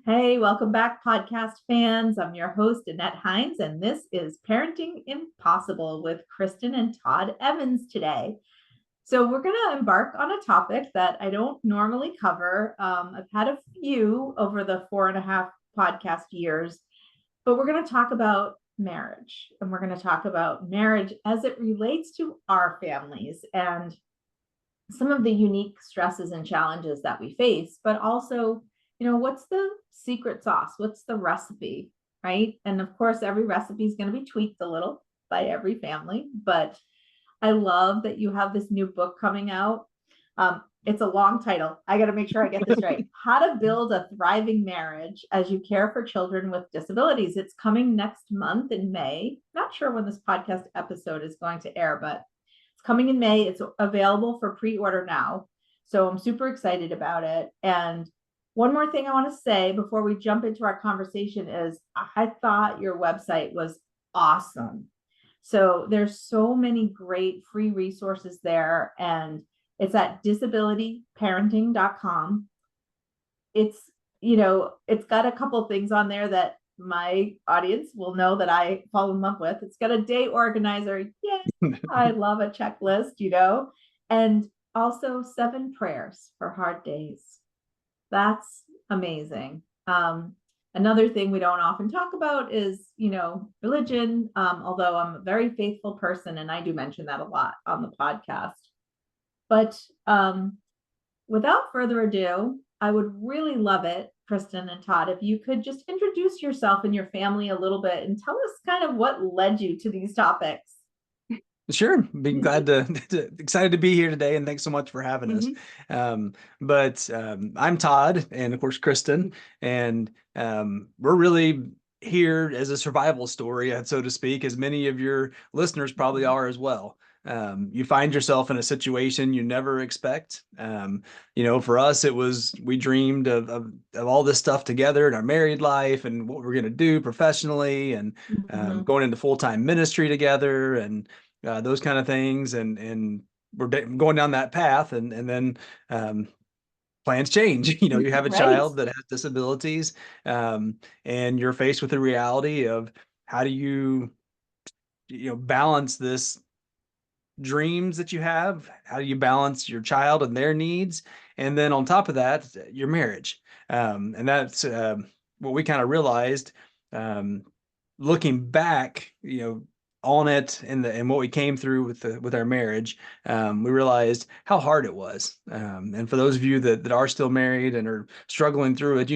Hey, welcome back, podcast fans. I'm your host, Annette Hines, and this is Parenting Impossible with Kristin and Todd Evans today. So, we're going to embark on a topic that I don't normally cover. I've had a few over the 4.5 podcast years, but we're going to talk about marriage, and we're going to talk about marriage as it relates to our families and some of the unique stresses and challenges that we face, but also, what's the secret sauce? What's the recipe, right? And of course, every recipe is going to be tweaked a little by every family, but I love that you have this new book coming out. It's a long title. I got to make sure I get this right. How to Build a Thriving Marriage as You Care for Children with Disabilities. It's coming next month in May. Not sure when this podcast episode is going to air, but coming in May. It's available for pre-order now. So I'm super excited about it. And one more thing I want to say before we jump into our conversation is I thought your website was awesome. So there's so many great free resources there, and it's at disabilityparenting.com. It's got a couple of things on there that my audience will know that I fall in love with. It's got a day organizer. Yay! I love a checklist, and also 7 prayers for hard days. That's amazing. Another thing we don't often talk about is, religion, although I'm a very faithful person, and I do mention that a lot on the podcast. But without further ado, I would really love it, Kristin and Todd, if you could just introduce yourself and your family a little bit and tell us kind of what led you to these topics. Sure. Be glad excited to be here today. And thanks so much for having us. I'm Todd and of course, Kristin, and we're really here as a survival story, so to speak, as many of your listeners probably are as well. You find yourself in a situation you never expect. For us, we dreamed of all this stuff together in our married life and what we're going to do professionally and going into full-time ministry together and those kind of things. And we're going down that path and then plans change. You have a child that has disabilities and you're faced with the reality of how do you balance this dreams that you have? How do you balance your child and their needs? And then on top of that, your marriage. And that's what we kind of realized looking back, on it and what we came through with our marriage, we realized how hard it was. And for those of you that are still married and are struggling through it,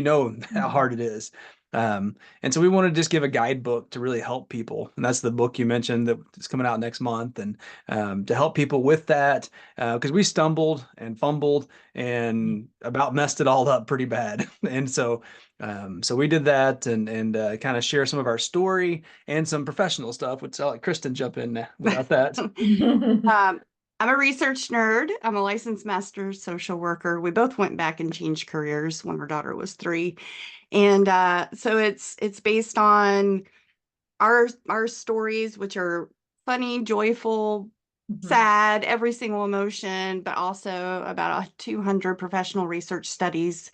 how hard it is. And so we want to just give a guidebook to really help people. And that's the book you mentioned that is coming out next month. And to help people with that, because we stumbled and fumbled and about messed it all up pretty bad. And so we did that and kind of share some of our story and some professional stuff, which I'll let Kristin jump in without that. I'm a research nerd. I'm a licensed master social worker. We both went back and changed careers when our daughter was 3. And so it's based on our stories, which are funny, joyful, sad, every single emotion, but also about 200 professional research studies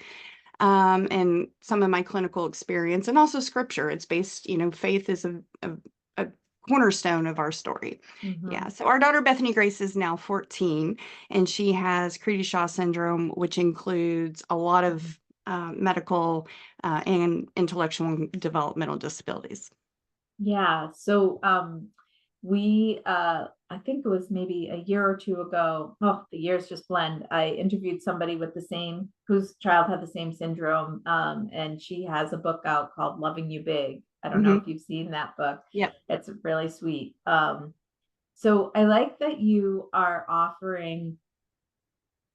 and some of my clinical experience and also scripture. It's based, faith is a cornerstone of our story. Yeah. So our daughter, Bethany Grace, is now 14 and she has Crete-Shaw syndrome, which includes a lot of medical and intellectual and developmental disabilities. Yeah. So I think it was maybe a year or 2 ago. Oh, the years just blend. I interviewed somebody whose child had the same syndrome. And she has a book out called Loving You Big. I don't know if you've seen that book. Yeah. It's really sweet. So I like that you are offering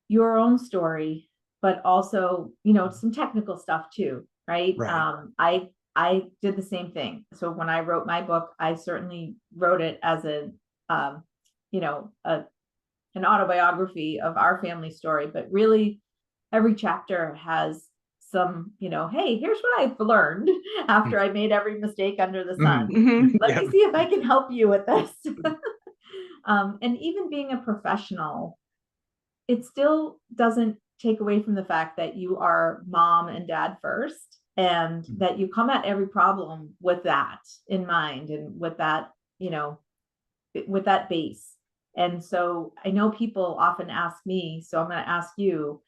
your own story, but also, some technical stuff too, right? I did the same thing. So when I wrote my book, I certainly wrote it as an autobiography of our family story, but really every chapter has some, hey, here's what I've learned after I made every mistake under the sun. Let me see if I can help you with this. And even being a professional, it still doesn't take away from the fact that you are mom and dad first. and that you come at every problem with that in mind and with that, with that base. And so I know people often ask me, so I'm going to ask you,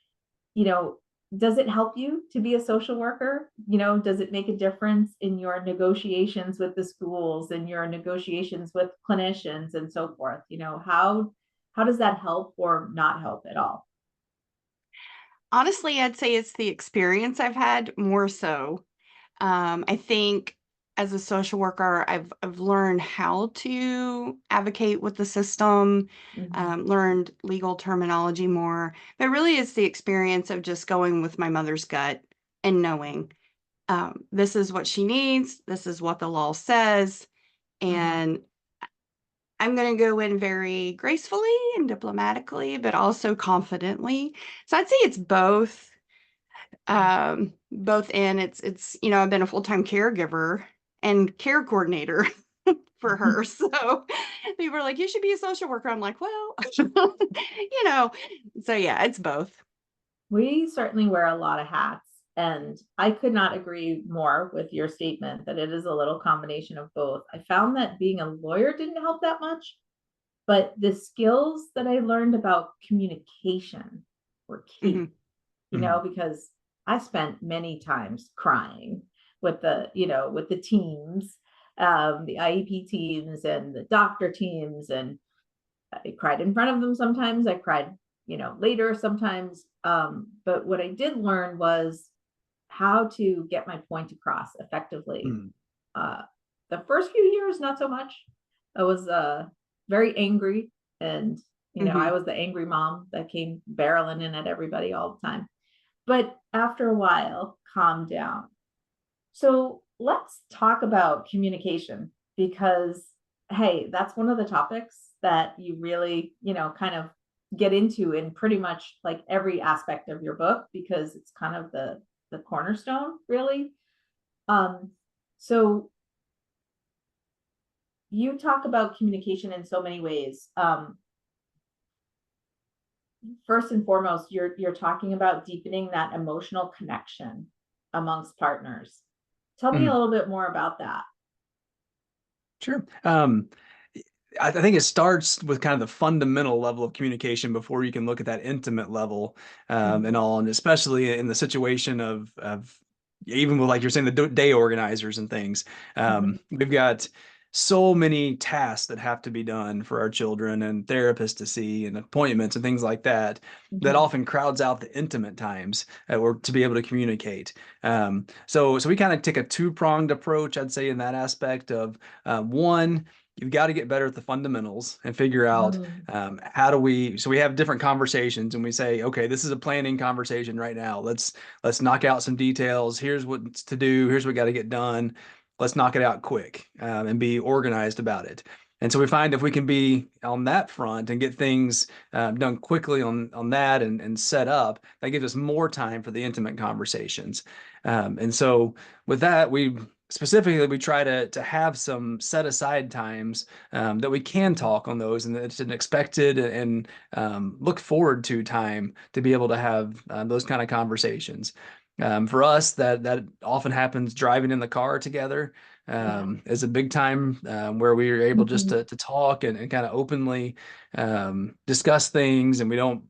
does it help you to be a social worker? Does it make a difference in your negotiations with the schools and your negotiations with clinicians and so forth? How does that help or not help at all? Honestly, I'd say it's the experience I've had more so. I think as a social worker, I've learned how to advocate with the system, learned legal terminology more. But really, it's the experience of just going with my mother's gut and knowing this is what she needs, this is what the law says, and I'm going to go in very gracefully and diplomatically, but also confidently. So I'd say it's both. Both in it's I've been a full-time caregiver and care coordinator for her. So people are like, you should be a social worker. I'm like, well, so yeah, it's both. We certainly wear a lot of hats, and I could not agree more with your statement that it is a little combination of both. I found that being a lawyer didn't help that much, but the skills that I learned about communication were key, because I spent many times crying with with the teams, the IEP teams and the doctor teams. And I cried in front of them sometimes. I cried, later sometimes. But what I did learn was how to get my point across effectively. The first few years, not so much. I was very angry, and I was the angry mom that came barreling in at everybody all the time. But after a while, calm down. So let's talk about communication, because, hey, that's one of the topics that you really, kind of get into in pretty much like every aspect of your book, because it's kind of the cornerstone, really. So you talk about communication in so many ways. First and foremost, you're talking about deepening that emotional connection amongst partners. Tell me a little bit more about that. Sure. I think it starts with kind of the fundamental level of communication before you can look at that intimate level, and all, and especially in the situation of even with, like you're saying, the day organizers and things. We've got so many tasks that have to be done for our children, and therapists to see, and appointments and things like that, that often crowds out the intimate times or to be able to communicate. So we kind of take a two-pronged approach, I'd say, in that aspect of one, you've got to get better at the fundamentals and figure out how do we, so we have different conversations and we say, okay, this is a planning conversation right now. Let's knock out some details. Here's what's to do. Here's what we got to get done. Let's knock it out quick, and be organized about it. And so we find if we can be on that front and get things done quickly on that and set up, that gives us more time for the intimate conversations. And so with that, we try to have some set aside times that we can talk on those, and it's an expected and look forward to time to be able to have those kind of conversations. For us, that often happens driving in the car together, is a big time where we are able just to talk and kind of openly discuss things, and we don't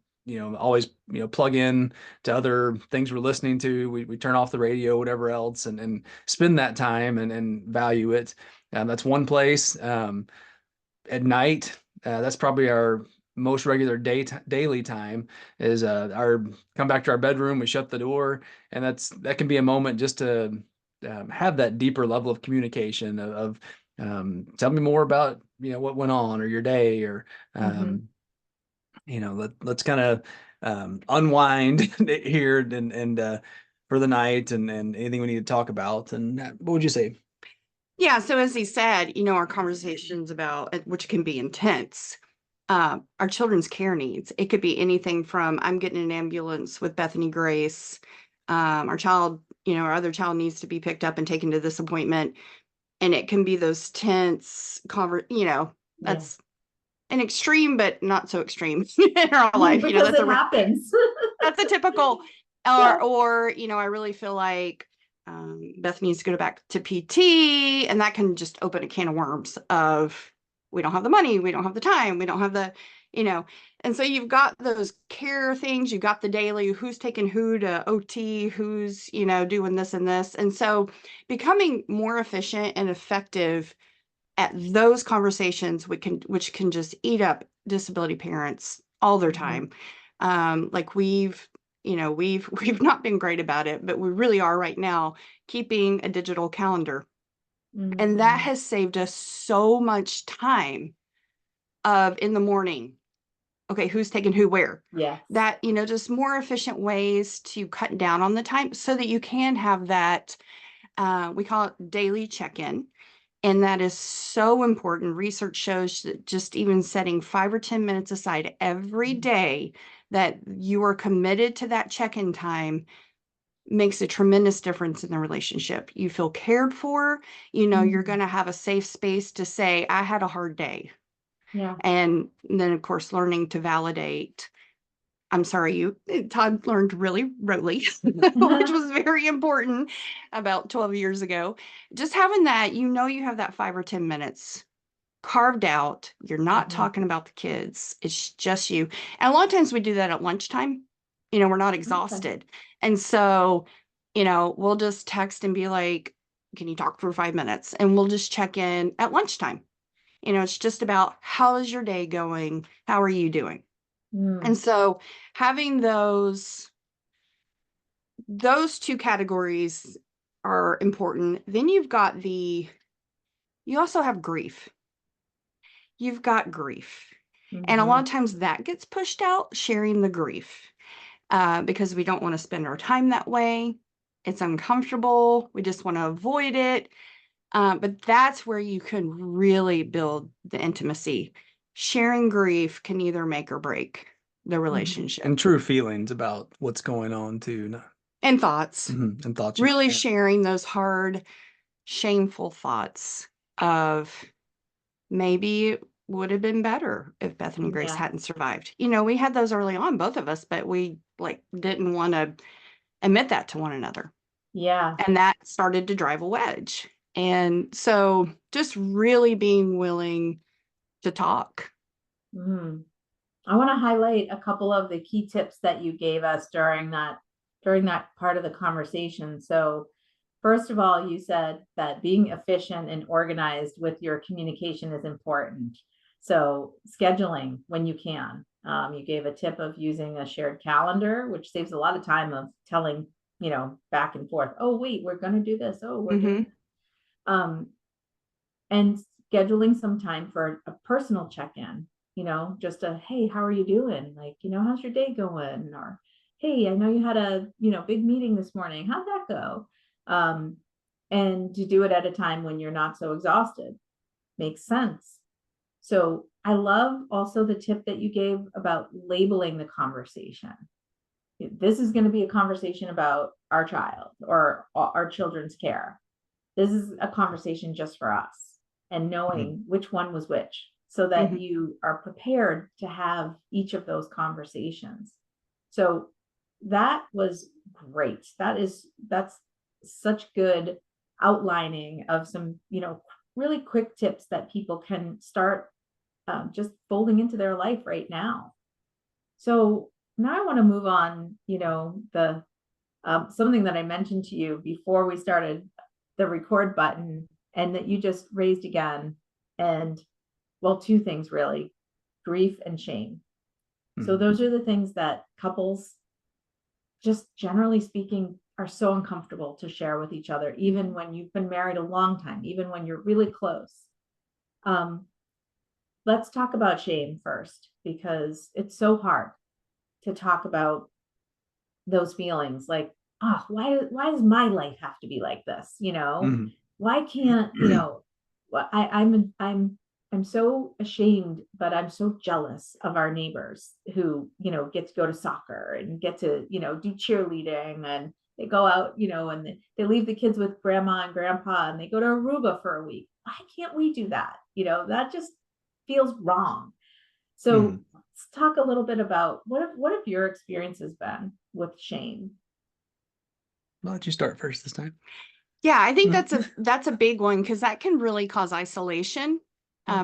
always plug in to other things we're listening to. We turn off the radio, whatever else, and spend that time and value it. That's one place. At night, that's probably our most regular daily time is our come back to our bedroom, we shut the door, and that can be a moment just to have that deeper level of communication of tell me more about what went on or your day, or let's kind of unwind here and for the night, and anything we need to talk about. And what would you say? Yeah, so as he said, our conversations about, which can be intense, our children's care needs. It could be anything from I'm getting an ambulance with Bethany Grace. Our child, our other child needs to be picked up and taken to this appointment. And it can be those tense that's an extreme, but not so extreme in our life. Because it happens. That's a typical, or I really feel like Beth needs to go back to PT, and that can just open a can of worms of, we don't have the money, we don't have the time, we don't have the, and so you've got those care things, you've got the daily, who's taking who to OT, who's, doing this and this. And so becoming more efficient and effective at those conversations, which can just eat up disability parents all their time. Like we've not been great about it, but we really are right now, keeping a digital calendar. And that has saved us so much time of in the morning. Okay, who's taking who where? Yeah. That, just more efficient ways to cut down on the time so that you can have that, we call it daily check-in. And that is so important. Research shows that just even setting 5 or 10 minutes aside every day that you are committed to that check-in time makes a tremendous difference in the relationship. You feel cared for, you're going to have a safe space to say, I had a hard day. Yeah. And then, of course, learning to validate. I'm sorry, Todd learned really rotely, which was very important about 12 years ago. Just having that, you have that 5 or 10 minutes carved out. You're not talking about the kids. It's just you. And a lot of times we do that at lunchtime. We're not exhausted. And so, we'll just text and be like, can you talk for 5 minutes? And we'll just check in at lunchtime. It's just about, how is your day going? How are you doing? And so having those two categories are important. Then you also have grief. You've got grief. And a lot of times that gets pushed out, sharing the grief, because we don't want to spend our time that way. It's uncomfortable. We just want to avoid it. But that's where you can really build the intimacy. Sharing grief can either make or break the relationship. And true feelings about what's going on too. And thoughts. And thoughts. Really sharing those hard, shameful thoughts of maybe it would have been better if Bethany Grace hadn't survived. We had those early on, both of us, but we didn't want to admit that to one another. Yeah. And that started to drive a wedge. And so just really being willing to talk. I want to highlight a couple of the key tips that you gave us during that part of the conversation. So first of all, you said that being efficient and organized with your communication is important. So scheduling when you can. You gave a tip of using a shared calendar, which saves a lot of time of telling, back and forth. Oh, wait, we're going to do this. Oh, we're doing and scheduling some time for a personal check-in, just a, hey, how are you doing? Like, how's your day going? Or, hey, I know you had a, big meeting this morning. How'd that go? And to do it at a time when you're not so exhausted makes sense. So I love also the tip that you gave about labeling the conversation. This is going to be a conversation about our child or our children's care. This is a conversation just for us, and knowing which one was which, so that you are prepared to have each of those conversations. So that was great. That's such good outlining of some, really quick tips that people can start just folding into their life right now. So now I want to move on, the something that I mentioned to you before we started the record button, and that you just raised again. And well, two things really: grief and shame. So those are the things that couples, just generally speaking, are so uncomfortable to share with each other, even when you've been married a long time, even when you're really close. Let's talk about shame first, because it's so hard to talk about those feelings. Like, oh, why does my life have to be like this? Why can't, I'm so ashamed, but I'm so jealous of our neighbors who, get to go to soccer and get to, do cheerleading, and they go out, and they leave the kids with grandma and grandpa, and they go to Aruba for a week. Why can't we do that? That just feels wrong. So let's talk a little bit about what have your experiences been with shame? I'll let you start first this time. Yeah, I think that's a big one, because that can really cause isolation,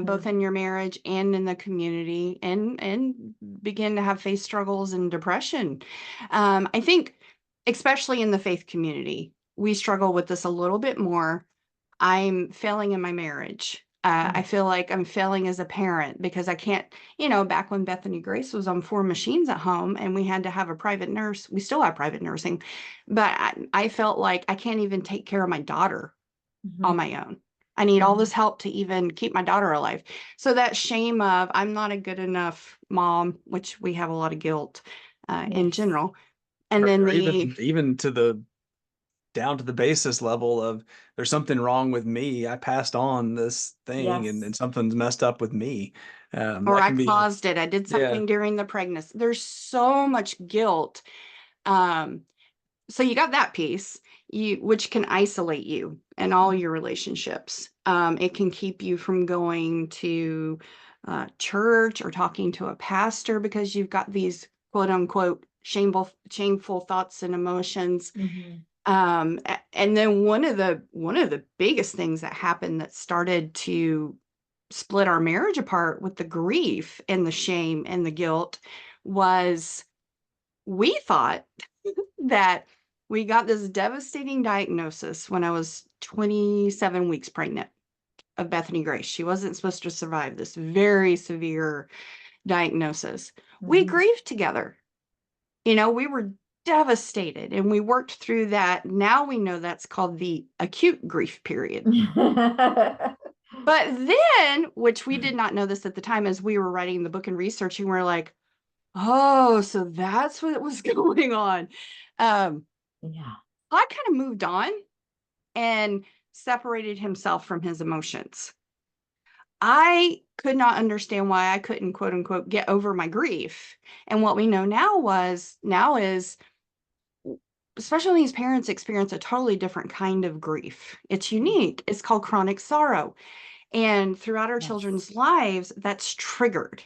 both in your marriage and in the community, and begin to have faith struggles and depression. I think, especially in the faith community, we struggle with this a little bit more. I'm failing in my marriage. I feel like I'm failing as a parent because I can't, back when Bethany Grace was on 4 machines at home and we had to have a private nurse, we still have private nursing, but I felt like I can't even take care of my daughter on my own. I need all this help to even keep my daughter alive. So that shame of I'm not a good enough mom, which we have a lot of guilt in general. And then Or even to the down to the basis level of there's something wrong with me. I passed on this thing and something's messed up with me. Or I caused it. I did something during the pregnancy. There's so much guilt. So you got that piece, which can isolate you and all your relationships. It can keep you from going to church or talking to a pastor because you've got these quote unquote shameful thoughts and emotions. And then one of the biggest things that happened that started to split our marriage apart with the grief and the shame and the guilt was we thought that we got this devastating diagnosis when I was 27 weeks pregnant of Bethany Grace. She wasn't supposed to survive this very severe diagnosis. We grieved together. We were devastated and we worked through that. Now we know that's called the acute grief period. But then, which we did not know this at the time as we were writing the book and researching, we're like, oh, so that's what was going on. I kind of moved on and separated himself from his emotions. I could not understand why I couldn't, quote unquote, get over my grief. And what we know now is, especially these parents experience a totally different kind of grief. It's unique. It's called chronic sorrow. And throughout our children's lives, that's triggered.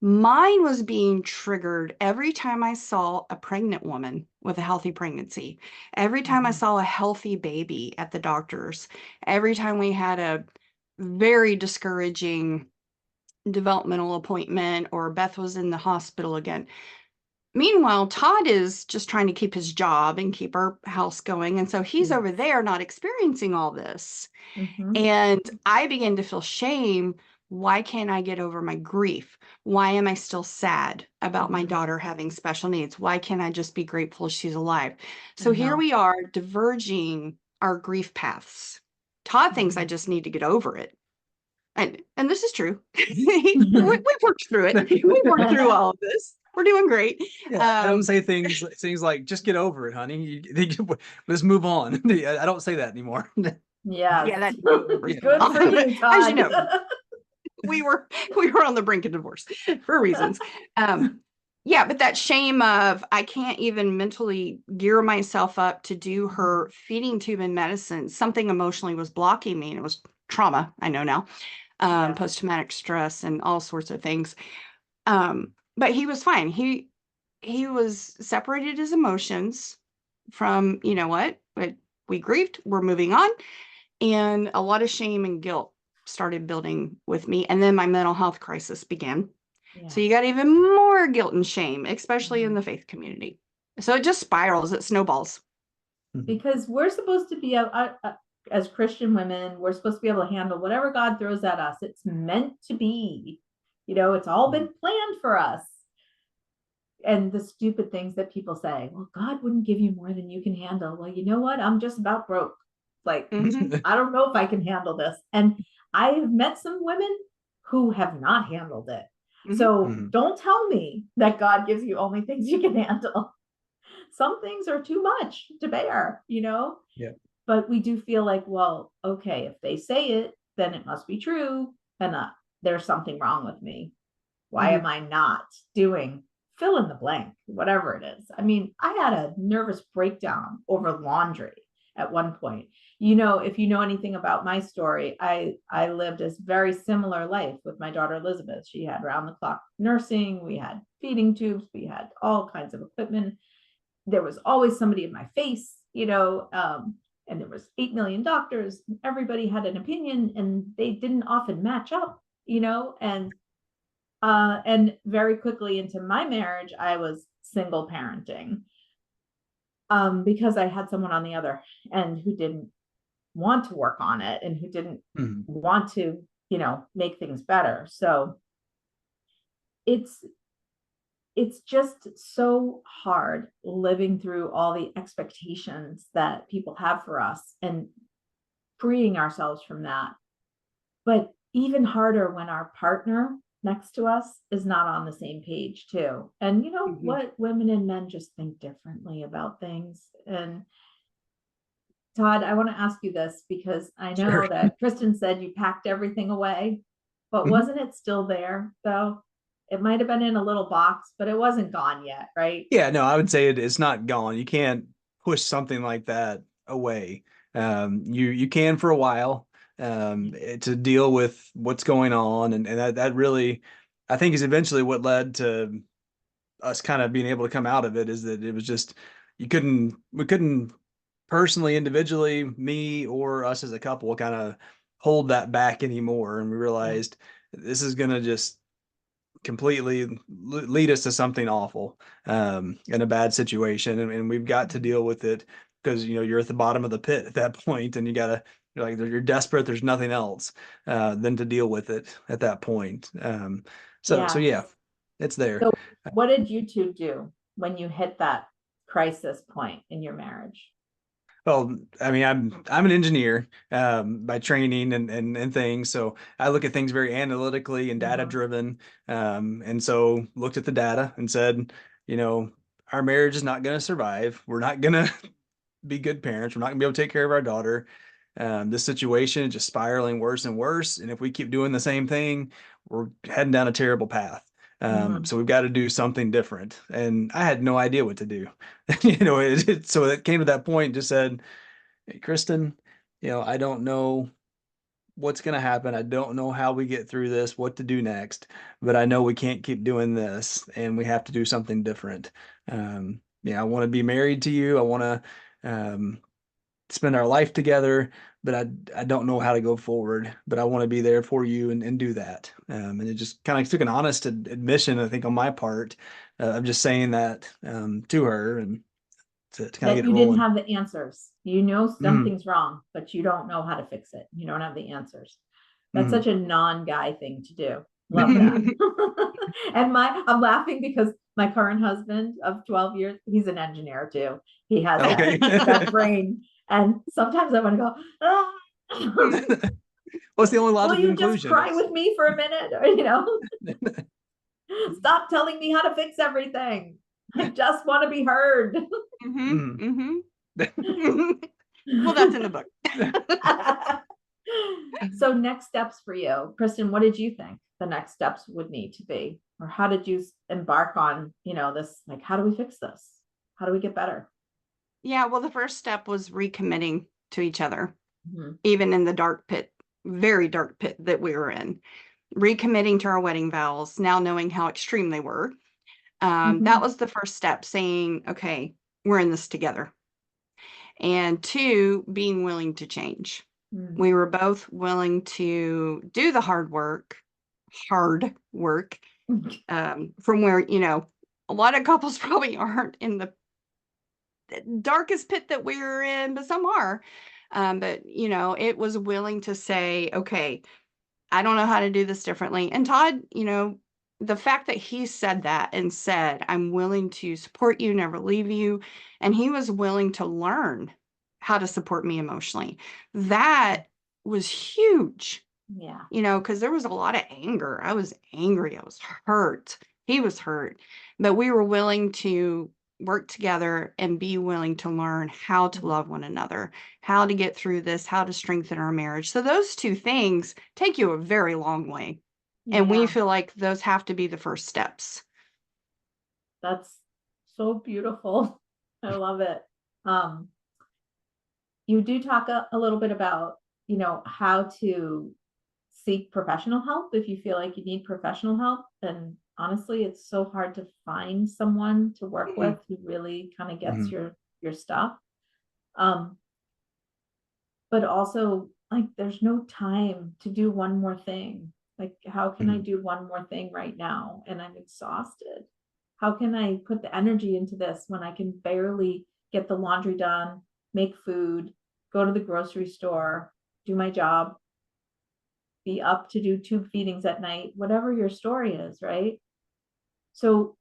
Mine was being triggered every time I saw a pregnant woman with a healthy pregnancy, every time I saw a healthy baby at the doctor's, every time we had a very discouraging developmental appointment or Beth was in the hospital again. Meanwhile, Todd is just trying to keep his job and keep our house going. And so he's over there not experiencing all this. And I began to feel shame. Why can't I get over my grief? Why am I still sad about my daughter having special needs? Why can't I just be grateful she's alive? So here we are diverging our grief paths. Todd thinks I just need to get over it. And this is true. We've worked through it. We've worked through all of this. We're doing great. I don't say things like, just get over it, honey. Let's move on. I don't say that anymore. That's good for you, Todd. As you know, we were on the brink of divorce for reasons. But that shame of I can't even mentally gear myself up to do her feeding tube and medicine. Something emotionally was blocking me, and it was trauma. I know now, post-traumatic stress and all sorts of things. But he was fine. He was separated his emotions from, but we grieved, we're moving on. And a lot of shame and guilt started building with me. And then my mental health crisis began. So you got even more guilt and shame, especially in the faith community. So it just spirals, it snowballs. Because we're supposed to be, as Christian women, we're supposed to be able to handle whatever God throws at us. It's meant to be. It's all been planned for us. And the stupid things that people say, well, God wouldn't give you more than you can handle. Well, you know what? I'm just about broke. Like, I don't know if I can handle this. And I have met some women who have not handled it. So don't tell me that God gives you only things you can handle. Some things are too much to bear, But we do feel like, well, okay, if they say it, then it must be true. And there's something wrong with me. Why am I not doing fill in the blank, whatever it is? I mean, I had a nervous breakdown over laundry at one point. If you know anything about my story, I lived a very similar life with my daughter, Elizabeth. She had round the clock nursing. We had feeding tubes. We had all kinds of equipment. There was always somebody in my face. and there was 8 million doctors, everybody had an opinion, and they didn't often match up, and very quickly into my marriage, I was single parenting, because I had someone on the other end who didn't want to work on it and who didn't want to, make things better. So it's just so hard living through all the expectations that people have for us and freeing ourselves from that. But even harder when our partner next to us is not on the same page too. And what, women and men just think differently about things. And Todd, I want to ask you this, because I know Sure. that Kristin said you packed everything away, but wasn't it still there though? It might have been in a little box, but it wasn't gone yet, right? Yeah, no, I would say it's not gone. You can't push something like that away. You can for a while, to deal with what's going on, and that really, I think, is eventually what led to us kind of being able to come out of it. Is that it was just we couldn't personally, individually, me or us as a couple, kind of hold that back anymore, and we realized this is going to just completely lead us to something awful, in a bad situation, and we've got to deal with it, because you're at the bottom of the pit at that point, and you're desperate. There's nothing else than to deal with it at that point. So yeah, it's there. So what did you two do when you hit that crisis point in your marriage? Well, I mean, I'm an engineer by training and things, so I look at things very analytically and data driven. And so looked at the data and said, our marriage is not going to survive. We're not going to be good parents. We're not going to be able to take care of our daughter. This situation is just spiraling worse and worse, and if we keep doing the same thing, we're heading down a terrible path. So we've got to do something different. And I had no idea what to do. So it came to that point, just said, hey, Kristin, I don't know what's going to happen. I don't know how we get through this, what to do next, but I know we can't keep doing this, and we have to do something different. I want to be married to you. I want to spend our life together, but I don't know how to go forward, but I want to be there for you and do that. And it just kind of took an honest admission, I think, on my part, of just saying that to her, and to kind of That get it you didn't rolling. have the answers. Something's wrong, but you don't know how to fix it. You don't have the answers. That's such a non-guy thing to do. Love that. And I'm laughing because my current husband of 12 years, he's an engineer too. He has that brain. And sometimes I want to go, ah. What's the only Will logical you conclusion? just cry with me for a minute? Or, stop telling me how to fix everything. I just want to be heard. Well, that's in the book. So next steps for you, Kristin, what did you think the next steps would need to be? Or how did you embark on, this, like, how do we fix this? How do we get better? Yeah, well, the first step was recommitting to each other, even in the dark pit, very dark pit that we were in. Recommitting to our wedding vows, now knowing how extreme they were. That was the first step, saying, okay, we're in this together. And 2, being willing to change. We were both willing to do the hard work, from where, a lot of couples probably aren't in the darkest pit that we were in, but some are. But, it was willing to say, okay, I don't know how to do this differently. And Todd, the fact that he said that and said, I'm willing to support you, never leave you. And he was willing to learn how to support me emotionally. That was huge. Yeah. Because there was a lot of anger. I was angry. I was hurt. He was hurt. But we were willing to work together and be willing to learn how to love one another, how to get through this, how to strengthen our marriage. So those 2 things take you a very long way. And we feel like those have to be the first steps. That's so beautiful. I love it. You do talk a little bit about, how to seek professional help if you feel like you need professional help. And honestly, it's so hard to find someone to work with who really kind of gets your stuff. But also, like, there's no time to do one more thing. Like, how can I do one more thing right now? And I'm exhausted. How can I put the energy into this when I can barely get the laundry done, make food, go to the grocery store, do my job, be up to do tube feedings at night, whatever your story is, right? So,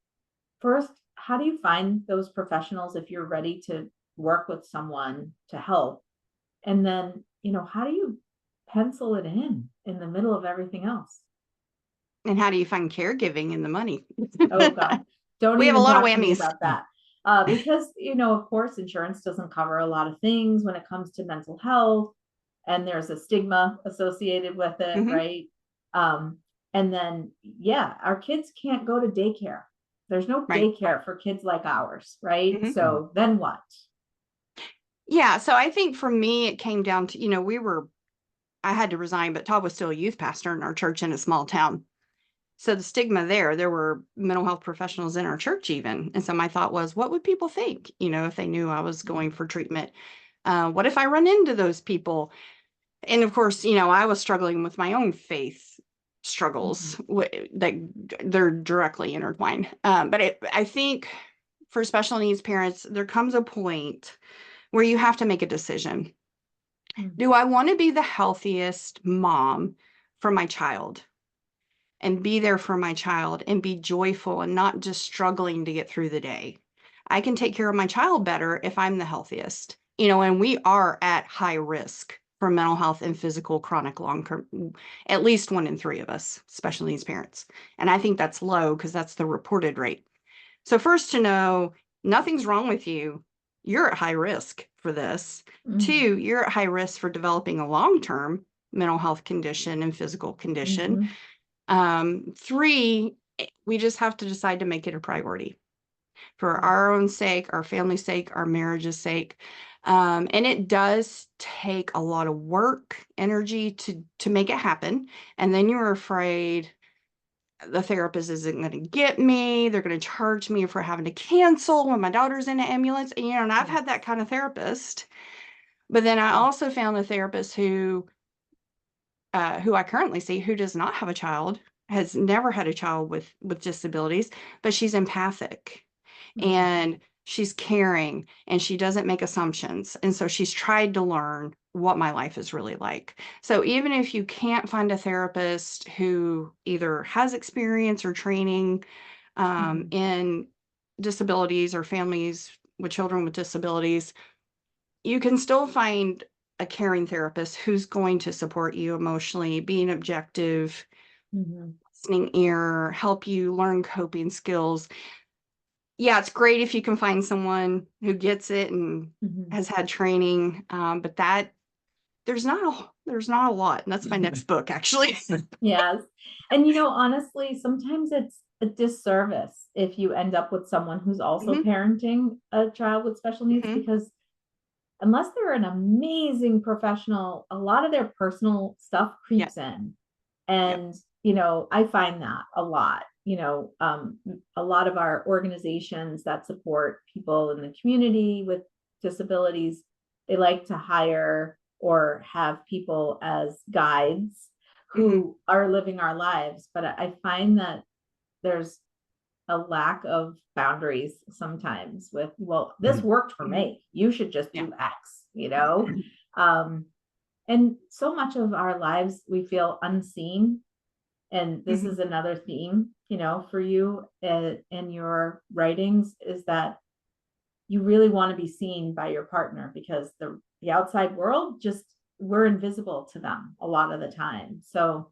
first, how do you find those professionals if you're ready to work with someone to help? And then, how do you pencil it in the middle of everything else? And how do you find caregiving in the money? Oh God, don't We have a even lot of talk to me whammies. about that. Because, of course, insurance doesn't cover a lot of things when it comes to mental health, and there's a stigma associated with it, Mhm. right? And then, yeah, our kids can't go to daycare. There's no Right. daycare for kids like ours, right? Mhm. So then what? Yeah. So I think for me, it came down to, I had to resign, but Todd was still a youth pastor in our church in a small town. So the stigma there were mental health professionals in our church even. And so my thought was, what would people think, if they knew I was going for treatment? What if I run into those people? And of course, I was struggling with my own faith struggles that they're directly intertwined. But I think for special needs parents, there comes a point where you have to make a decision. Do I want to be the healthiest mom for my child and be there for my child and be joyful and not just struggling to get through the day? I can take care of my child better if I'm the healthiest, and we are at high risk for mental health and physical chronic long-term, at least 1 in 3 of us, special needs parents. And I think that's low because that's the reported rate. So first to know nothing's wrong with you. You're at high risk for this. 2, you're at high risk for developing a long-term mental health condition and physical condition. 3, we just have to decide to make it a priority for our own sake, our family's sake, our marriage's sake. And it does take a lot of work, energy to make it happen. And then you're afraid the therapist isn't going to get me. They're going to charge me for having to cancel when my daughter's in an ambulance. And I've had that kind of therapist. But then I also found a therapist who I currently see who does not have a child, has never had a child with disabilities, but she's empathic and she's caring and she doesn't make assumptions. And so she's tried to learn what my life is really like. So even if you can't find a therapist who either has experience or training in disabilities or families with children with disabilities, you can still find a caring therapist who's going to support you emotionally, being objective, listening ear, help you learn coping skills. Yeah, it's great if you can find someone who gets it and has had training, but there's not a lot, and that's my next book, actually. Yes. And honestly, sometimes it's a disservice if you end up with someone who's also parenting a child with special needs, because unless they're an amazing professional, a lot of their personal stuff creeps in. And, I find that a lot. A lot of our organizations that support people in the community with disabilities, they like to hire or have people as guides who are living our lives. But I find that there's a lack of boundaries sometimes with, well, this worked for me. You should just do X, and so much of our lives, we feel unseen. And this is another theme, for you in your writings, is that you really want to be seen by your partner, because the outside world, just, we're invisible to them a lot of the time. So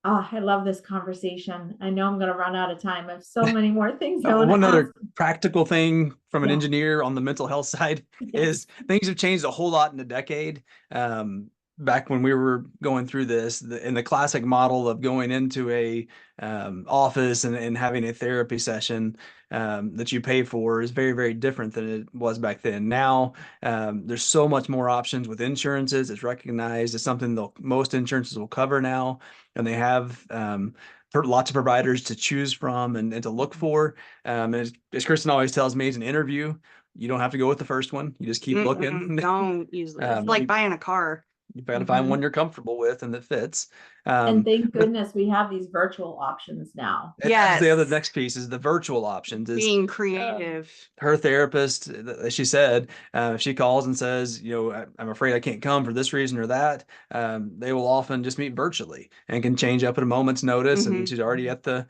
I love this conversation. I know I'm going to run out of time. I have so many more things I want to One ask. other practical thing from an engineer on the mental health side is things have changed a whole lot in a decade. Back when we were going through this, in the classic model of going into a office and having a therapy session that you pay for is very, very different than it was back then. Now, there's so much more options with insurances. It's recognized as something most insurances will cover now, and they have lots of providers to choose from and to look for. As Kristin always tells me, it's an interview you don't have to go with the first one. You just keep looking. Don't usually. It's like buying a car. You've got to find one you're comfortable with and that fits. And thank goodness we have these virtual options now. Yes. The other next piece is the virtual options. Is being creative. Her therapist, as she said, if she calls and says, I'm afraid I can't come for this reason or that, they will often just meet virtually and can change up at a moment's notice. And she's already at the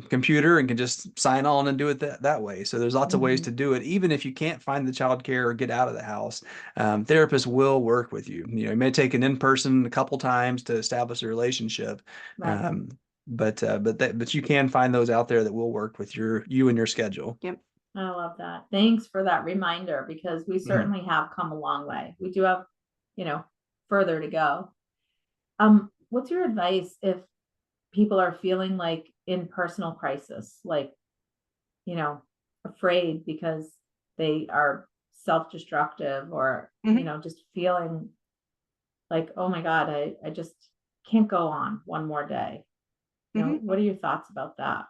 computer and can just sign on and do it that way. So there's lots of ways to do it. Even if you can't find the childcare or get out of the house, therapists will work with you. It may take an in-person a couple times to establish a relationship. Right. But you can find those out there that will work with you and your schedule. Yep. I love that. Thanks for that reminder, because we certainly have come a long way. We do have, further to go. What's your advice if people are feeling like in personal crisis, like, afraid because they are self-destructive or, just feeling like, oh my God, I just can't go on one more day. What are your thoughts about that?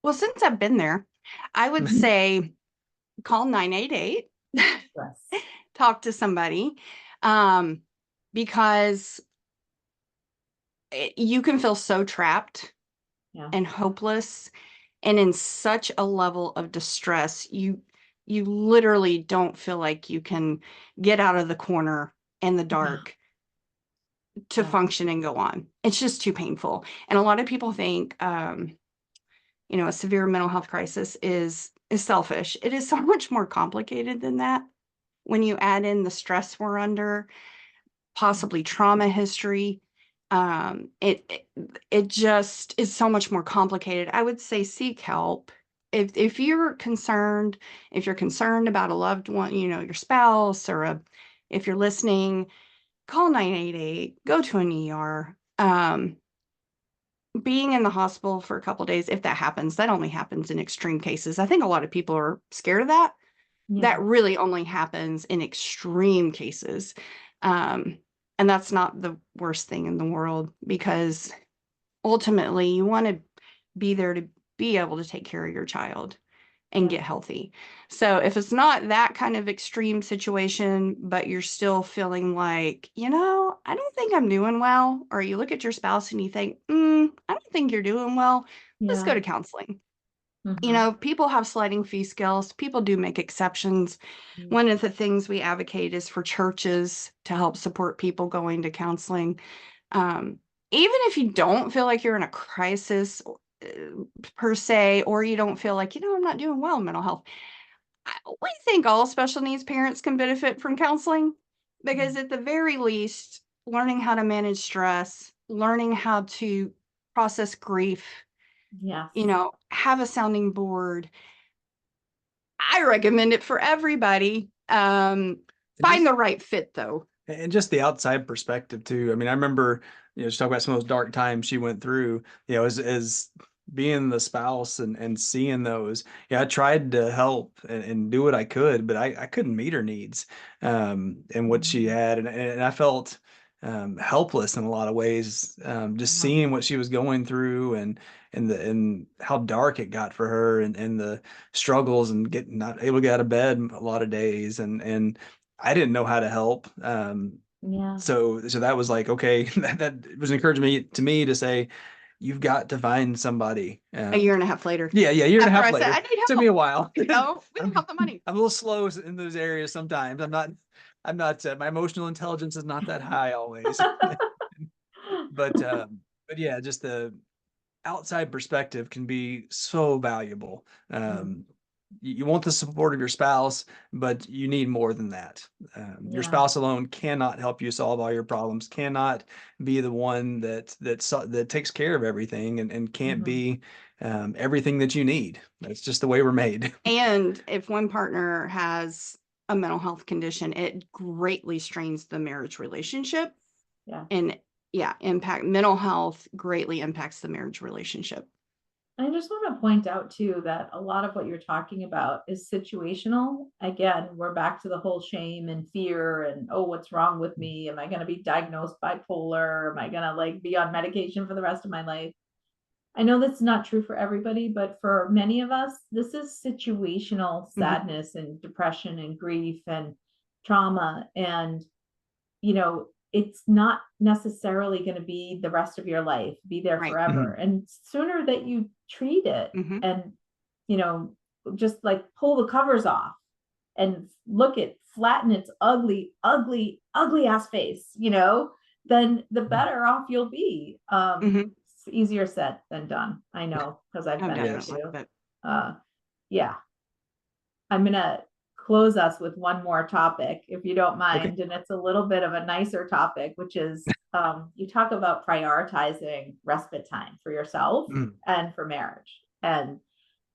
Well, since I've been there, I would say call 988, yes. Talk to somebody, because you can feel so trapped and hopeless and in such a level of distress. You literally don't feel like you can get out of the corner in the dark to function and go on. It's just too painful. And a lot of people think, a severe mental health crisis is selfish. It is so much more complicated than that. When you add in the stress we're under, possibly trauma history, it just is so much more complicated. I would say seek help. If you're concerned about a loved one, your spouse, or if you're listening, call 988, go to an ER. Being in the hospital for a couple of days, if that happens, that only happens in extreme cases. I think a lot of people are scared of that. That really only happens in extreme cases. And that's not the worst thing in the world, because ultimately you want to be there to be able to take care of your child and get healthy. So if it's not that kind of extreme situation, but you're still feeling like, I don't think I'm doing well, or you look at your spouse and you think, I don't think you're doing well, let's go to counseling. People have sliding fee scales. People do make exceptions. One of the things we advocate is for churches to help support people going to counseling. Even if you don't feel like you're in a crisis per se, or you don't feel like, I'm not doing well in mental health, we think all special needs parents can benefit from counseling, because at the very least, learning how to manage stress, learning how to process grief, have a sounding board. I recommend it for everybody. Find the right fit, though. And just the outside perspective too. I mean, I remember, just talk about some of those dark times she went through, as being the spouse and seeing those. I tried to help and do what I could, but I couldn't meet her needs and what she had. And I felt helpless in a lot of ways, just seeing what she was going through and how dark it got for her and the struggles and getting not able to get out of bed a lot of days. And I didn't know how to help. So that was like, okay, that was encouragement to me to say, you've got to find somebody. A year and a half later. Yeah, a year and a half later. I need help. Took me a while. We don't have the money. I'm a little slow in those areas sometimes. I'm not, my emotional intelligence is not that high always. But yeah, just the outside perspective can be so valuable. You want the support of your spouse, but you need more than that. Your spouse alone cannot help you solve all your problems, cannot be the one that takes care of everything, and can't be everything that you need. That's just the way we're made. And if one partner has a mental health condition, it greatly strains the marriage relationship. And mental health greatly impacts the marriage relationship. I just want to point out too that a lot of what you're talking about is situational. Again, we're back to the whole shame and fear and, oh, what's wrong with me? Am I going to be diagnosed bipolar? Am I going to be on medication for the rest of my life? I know that's not true for everybody, but for many of us, this is situational sadness and depression and grief and trauma. And, it's not necessarily going to be the rest of your life, be there Right. forever. And sooner that you treat it and, just like pull the covers off and flatten its ugly, ugly, ugly ass face, then the better off you'll be. It's easier said than done. I know, because I've been there too. Yeah. I'm gonna close us with one more topic, if you don't mind. Okay. And it's a little bit of a nicer topic, which is you talk about prioritizing respite time for yourself and for marriage. And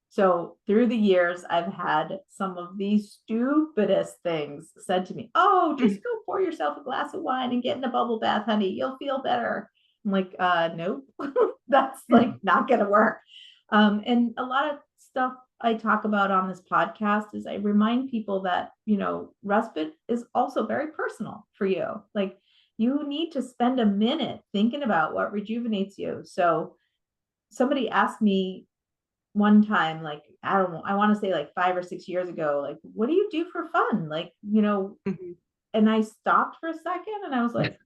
so through the years, I've had some of these stupidest things said to me. Oh, just go pour yourself a glass of wine and get in a bubble bath, honey. You'll feel better. I'm like, nope, that's like not going to work. And a lot of stuff I talk about on this podcast is I remind people that, respite is also very personal for you. Like, you need to spend a minute thinking about what rejuvenates you. So somebody asked me one time, like, I don't know, I want to say like 5 or 6 years ago, like, what do you do for fun? Like, and I stopped for a second and I was like,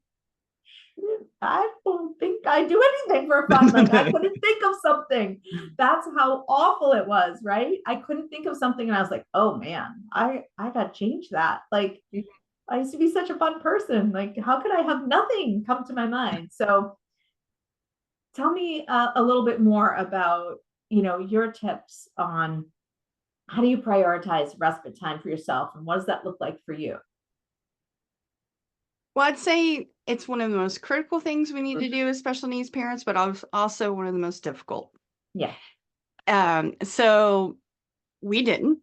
I don't think I do anything for fun. Like, I couldn't think of something. That's how awful it was, right? I couldn't think of something and I was like, oh man, I got to change that. Like, I used to be such a fun person. Like, how could I have nothing come to my mind? So tell me a little bit more about, your tips on how do you prioritize respite time for yourself and what does that look like for you? Well, I'd say it's one of the most critical things we need to do as special needs parents, but also one of the most difficult. Yeah. So we didn't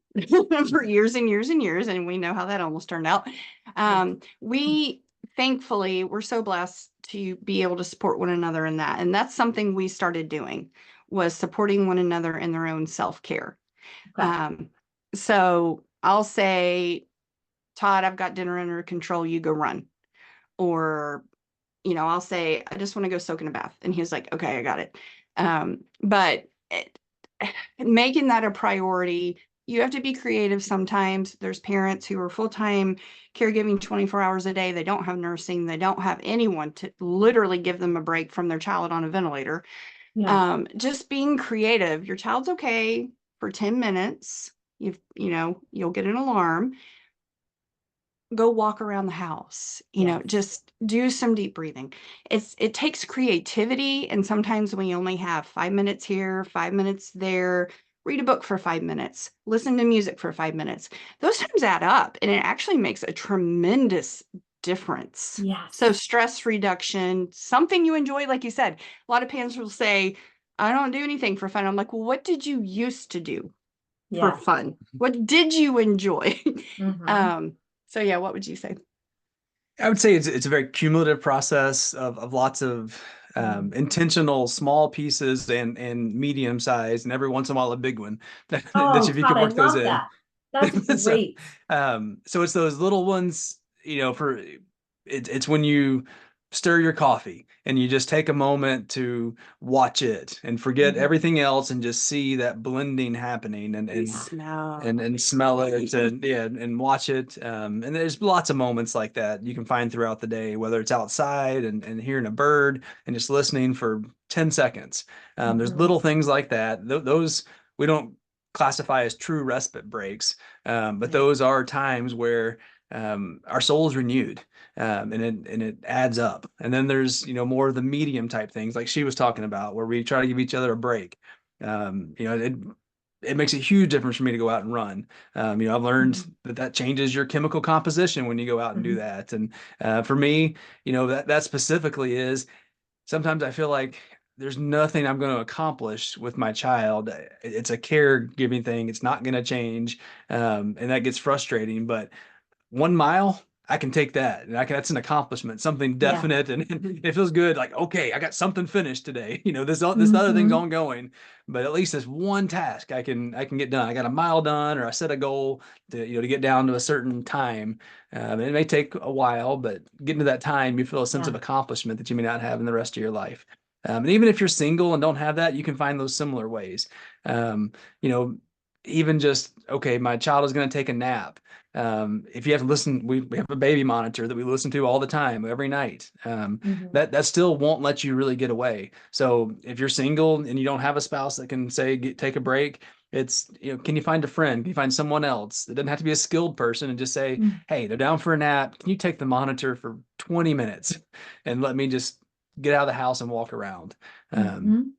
for years and years and years, and we know how that almost turned out. We thankfully, we're so blessed to be able to support one another in that. And that's something we started doing, was supporting one another in their own self-care. Okay. So I'll say, Todd, I've got dinner under control, you go run. Or, I'll say, I just want to go soak in a bath. And he was like, okay, I got it. But making that a priority, you have to be creative sometimes. There's parents who are full-time caregiving 24 hours a day. They don't have nursing. They don't have anyone to literally give them a break from their child on a ventilator. Yeah. Just being creative. Your child's okay for 10 minutes. You'll get an alarm. Go walk around the house, just do some deep breathing. It takes creativity. And sometimes we only have 5 minutes here, 5 minutes there, read a book for 5 minutes, listen to music for 5 minutes. Those times add up and it actually makes a tremendous difference. Yes. So stress reduction, something you enjoy, like you said, a lot of parents will say, I don't do anything for fun. I'm like, well, what did you used to do for fun? What did you enjoy? So yeah, what would you say? I would say it's a very cumulative process of lots of intentional small pieces and medium size, and every once in a while a big one that if you can work those in. That. That's great. So it's those little ones, it's when you stir your coffee and you just take a moment to watch it and forget everything else and just see that blending happening and smell and smell it and watch it. And there's lots of moments like that you can find throughout the day, whether it's outside and hearing a bird and just listening for 10 seconds. There's little things like that. Those we don't classify as true respite breaks, but those are times where our soul's renewed, and it adds up. And then there's, more of the medium type things like she was talking about, where we try to give each other a break. It makes a huge difference for me to go out and run. I've learned that changes your chemical composition when you go out and do that. And for me, that specifically is sometimes I feel like there's nothing I'm going to accomplish with my child. It's a caregiving thing. It's not going to change. And that gets frustrating, but 1 mile, I can take that. And that's an accomplishment, something definite. And it feels good. Like, okay, I got something finished today. This other thing's ongoing, but at least this one task I can get done. I got a mile done, or I set a goal to get down to a certain time. It may take a while, but getting to that time, you feel a sense of accomplishment that you may not have in the rest of your life. And even if you're single and don't have that, you can find those similar ways. You know, even just, okay, my child is going to take a nap. If you have to listen, we have a baby monitor that we listen to all the time, every night. That still won't let you really get away. So if you're single and you don't have a spouse that can say, take a break, it's, can you find a friend? Can you find someone else? It doesn't have to be a skilled person, and just say, hey, they're down for a nap. Can you take the monitor for 20 minutes and let me just get out of the house and walk around? And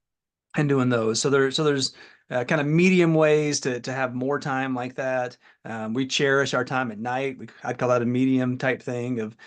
doing those. So there's kind of medium ways to have more time like that. We cherish our time at night. I'd call that a medium type thing of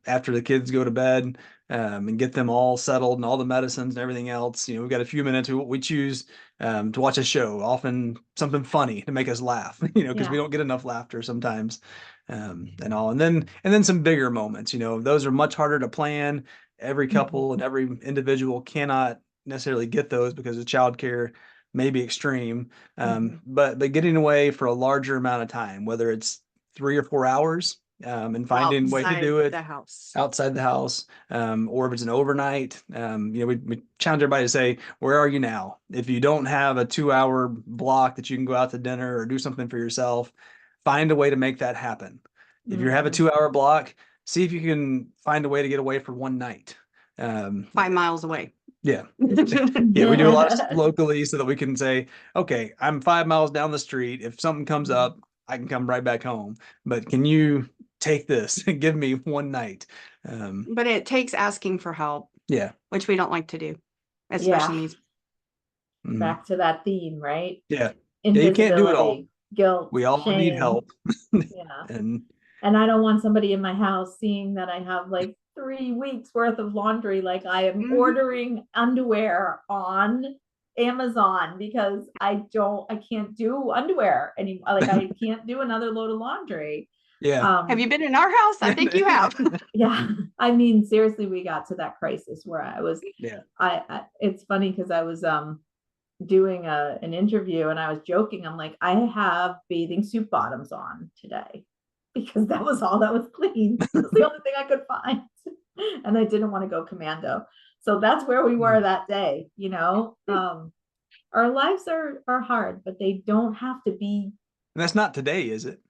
after the kids go to bed, and get them all settled and all the medicines and everything else. We've got a few minutes. We choose to watch a show, often something funny to make us laugh, because we don't get enough laughter sometimes, and all. And then some bigger moments, those are much harder to plan. Every couple and every individual cannot necessarily get those because of childcare may be extreme. But getting away for a larger amount of time, whether it's 3 or 4 hours, and finding a way to do it outside the house, or if it's an overnight, we challenge everybody to say, where are you now? If you don't have a 2-hour block that you can go out to dinner or do something for yourself, find a way to make that happen. If you have a 2-hour block, see if you can find a way to get away for one night. 5 miles away. Yeah. We do a lot of stuff locally so that we can say, okay, I'm 5 miles down the street. If something comes up, I can come right back home. But can you take this and give me one night? But it takes asking for help. Yeah. Which we don't like to do, especially these. Back to that theme, right? Yeah. You can't do it all. Guilt. We all need help. And I don't want somebody in my house seeing that I have like 3 weeks worth of laundry. Like I am ordering underwear on Amazon because I can't do underwear anymore. Like I can't do another load of laundry. Yeah. Have you been in our house? I think you have. Yeah. I mean, seriously, we got to that crisis where I was, it's funny because I was, doing an interview and I was joking. I'm like, I have bathing suit bottoms on today because that was all that was clean. It was the only thing I could find. And I didn't want to go commando. So that's where we were that day, our lives are hard, but they don't have to be. And that's not today, is it?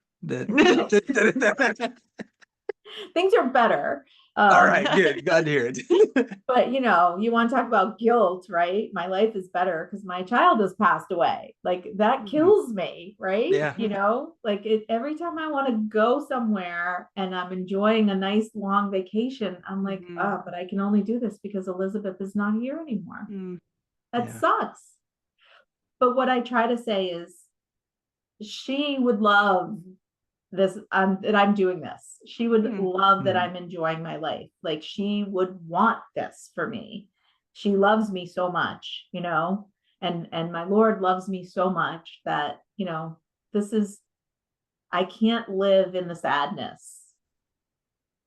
Things are better. All right, good. Glad to hear it. But you want to talk about guilt, right? My life is better because my child has passed away. Like that kills me, right? Yeah. Like every time I want to go somewhere and I'm enjoying a nice long vacation, I'm like, oh, but I can only do this because Elizabeth is not here anymore. That sucks. But what I try to say is she would love this, that I'm doing this. She would love that I'm enjoying my life. Like she would want this for me. She loves me so much, and my Lord loves me so much that, I can't live in the sadness.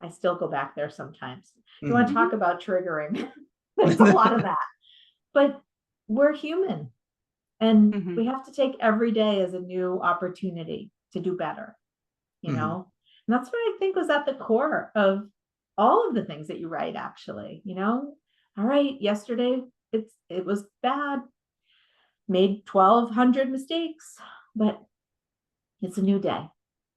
I still go back there sometimes. You want to talk about triggering? There's a lot of that, but we're human and we have to take every day as a new opportunity to do better. And that's what I think was at the core of all of the things that you write, actually. All right, yesterday it was bad, made 1,200 mistakes, but it's a new day.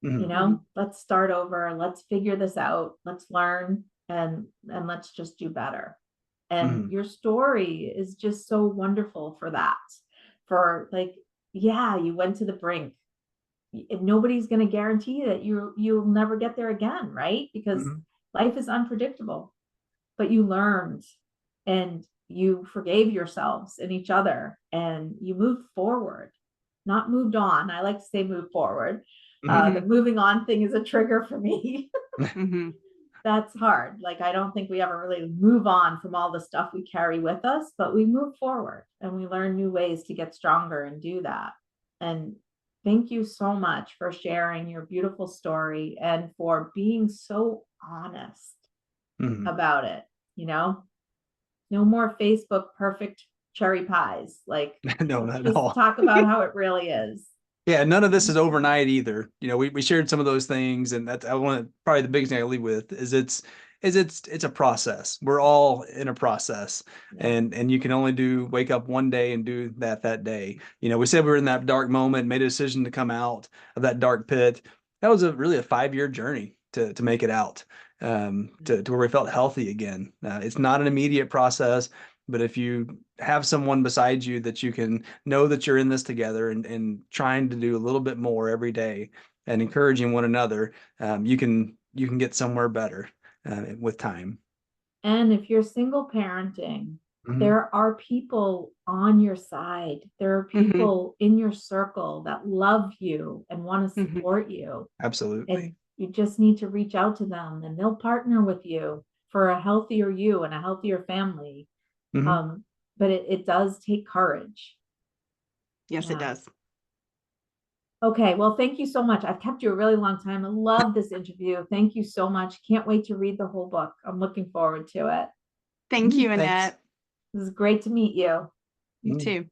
Let's start over, let's figure this out, let's learn, and let's just do better. And your story is just so wonderful for that. For like, you went to the brink. Nobody's going to guarantee that you'll never get there again, right? Because life is unpredictable. But you learned and you forgave yourselves and each other and you moved forward, not moved on. I like to say move forward. The moving on thing is a trigger for me. That's hard. Like I don't think we ever really move on from all the stuff we carry with us, but we move forward and we learn new ways to get stronger and do that. And thank you so much for sharing your beautiful story and for being so honest about it. No more Facebook perfect cherry pies. Like, no, not just at all. Talk about how it really is. Yeah, none of this is overnight either. We shared some of those things, and that's probably the biggest thing I leave with is is it's a process. We're all in a process, Yeah. and you can only wake up one day and do that day. We said we were in that dark moment, made a decision to come out of that dark pit. That was really a 5-year journey to make it out, to where we felt healthy again. It's not an immediate process, but if you have someone beside you that you can know that you're in this together, and trying to do a little bit more every day and encouraging one another, you can get somewhere better with time. And if you're single parenting, Mhm. there are people on your side. There are people in your circle that love you and want to support you. Absolutely. And you just need to reach out to them, and they'll partner with you for a healthier you and a healthier family. Mhm. But it does take courage. Yes, it does. Okay, well, thank you so much. I've kept you a really long time. I love this interview. Thank you so much. Can't wait to read the whole book. I'm looking forward to it. Thank you, Thanks. Annette. This is great to meet you. You too.